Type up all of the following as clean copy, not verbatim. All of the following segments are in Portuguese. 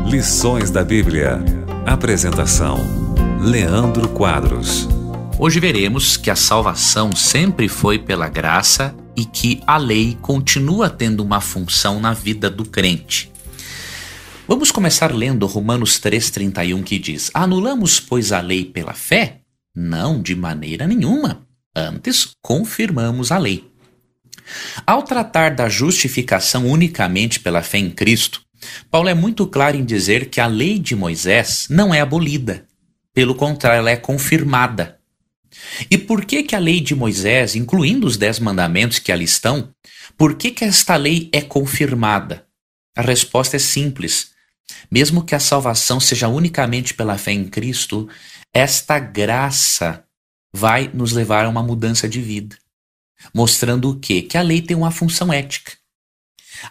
Lições da Bíblia. Apresentação: Leandro Quadros. Hoje veremos que a salvação sempre foi pela graça e que a lei continua tendo uma função na vida do crente. Vamos começar lendo Romanos 3,31, que diz: Anulamos, pois, a lei pela fé? Não, de maneira nenhuma. Antes, confirmamos a lei. Ao tratar da justificação unicamente pela fé em Cristo, Paulo é muito claro em dizer que a lei de Moisés não é abolida. Pelo contrário, ela é confirmada. E por que a lei de Moisés, incluindo os 10 mandamentos que ali estão, por que esta lei é confirmada? A resposta é simples. Mesmo que a salvação seja unicamente pela fé em Cristo, esta graça vai nos levar a uma mudança de vida. Mostrando o quê? Que a lei tem uma função ética.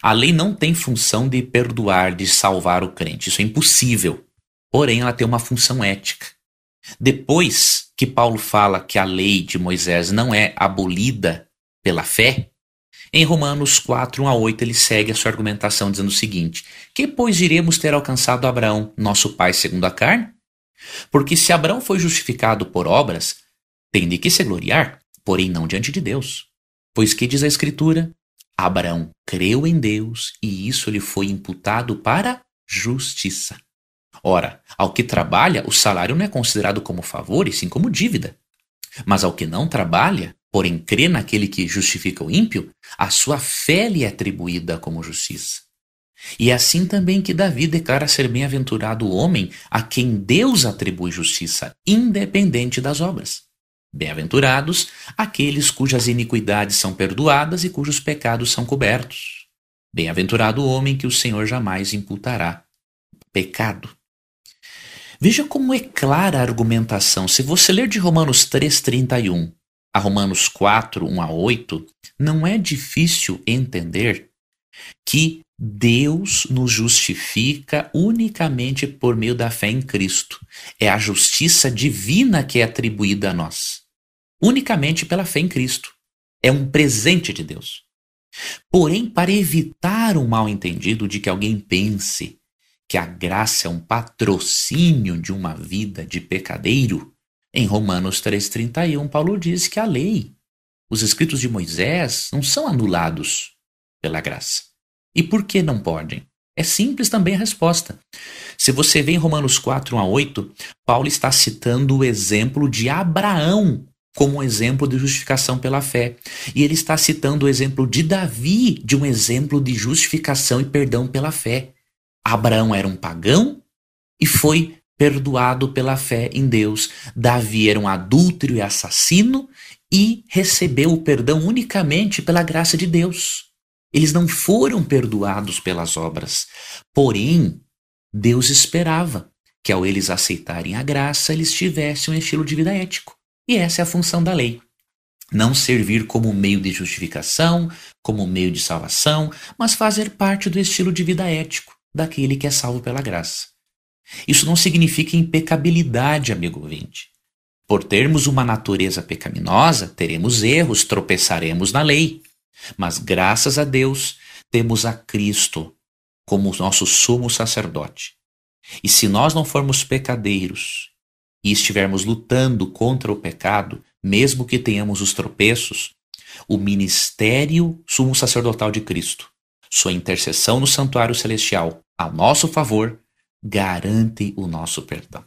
A lei não tem função de perdoar, de salvar o crente. Isso é impossível. Porém, ela tem uma função ética. Depois que Paulo fala que a lei de Moisés não é abolida pela fé, em Romanos 4, 1-8, ele segue a sua argumentação dizendo o seguinte: que, pois, diremos ter alcançado Abraão, nosso pai segundo a carne? Porque se Abraão foi justificado por obras, tem de que se gloriar, porém não diante de Deus. Pois que diz a Escritura? Abraão creu em Deus e isso lhe foi imputado para justiça. Ora, ao que trabalha, o salário não é considerado como favor, e sim como dívida. Mas ao que não trabalha, porém crê naquele que justifica o ímpio, a sua fé lhe é atribuída como justiça. E é assim também que Davi declara ser bem-aventurado o homem a quem Deus atribui justiça, independente das obras. Bem-aventurados aqueles cujas iniquidades são perdoadas e cujos pecados são cobertos. Bem-aventurado o homem que o Senhor jamais imputará pecado. Veja como é clara a argumentação. Se você ler de Romanos 3,31 a Romanos 4, 1-8, não é difícil entender que Deus nos justifica unicamente por meio da fé em Cristo. É a justiça divina que é atribuída a nós, unicamente pela fé em Cristo. É um presente de Deus. Porém, para evitar um mal-entendido de que alguém pense que a graça é um patrocínio de uma vida de pecadeiro, em Romanos 3,31, Paulo diz que a lei, os escritos de Moisés, não são anulados pela graça. E por que não podem? É simples também a resposta. Se você vê em Romanos 4, 1-8, Paulo está citando o exemplo de Abraão como exemplo de justificação pela fé. E ele está citando o exemplo de Davi, de um exemplo de justificação e perdão pela fé. Abraão era um pagão e foi perdoado pela fé em Deus. Davi era um adúltero e assassino e recebeu o perdão unicamente pela graça de Deus. Eles não foram perdoados pelas obras. Porém, Deus esperava que ao eles aceitarem a graça, eles tivessem um estilo de vida ético. E essa é a função da lei. Não servir como meio de justificação, como meio de salvação, mas fazer parte do estilo de vida ético daquele que é salvo pela graça. Isso não significa impecabilidade, amigo ouvinte. Por termos uma natureza pecaminosa, teremos erros, tropeçaremos na lei. Mas graças a Deus, temos a Cristo como nosso sumo sacerdote. E se nós não formos pecadeiros e estivermos lutando contra o pecado, mesmo que tenhamos os tropeços, o ministério sumo sacerdotal de Cristo, sua intercessão no santuário celestial, a nosso favor, garante o nosso perdão.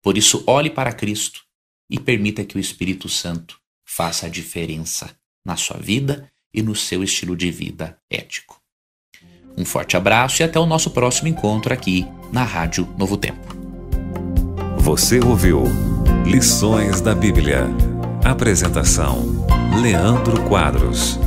Por isso, olhe para Cristo e permita que o Espírito Santo faça a diferença na sua vida e no seu estilo de vida ético. Um forte abraço e até o nosso próximo encontro aqui na Rádio Novo Tempo. Você ouviu Lições da Bíblia. Apresentação: Leandro Quadros.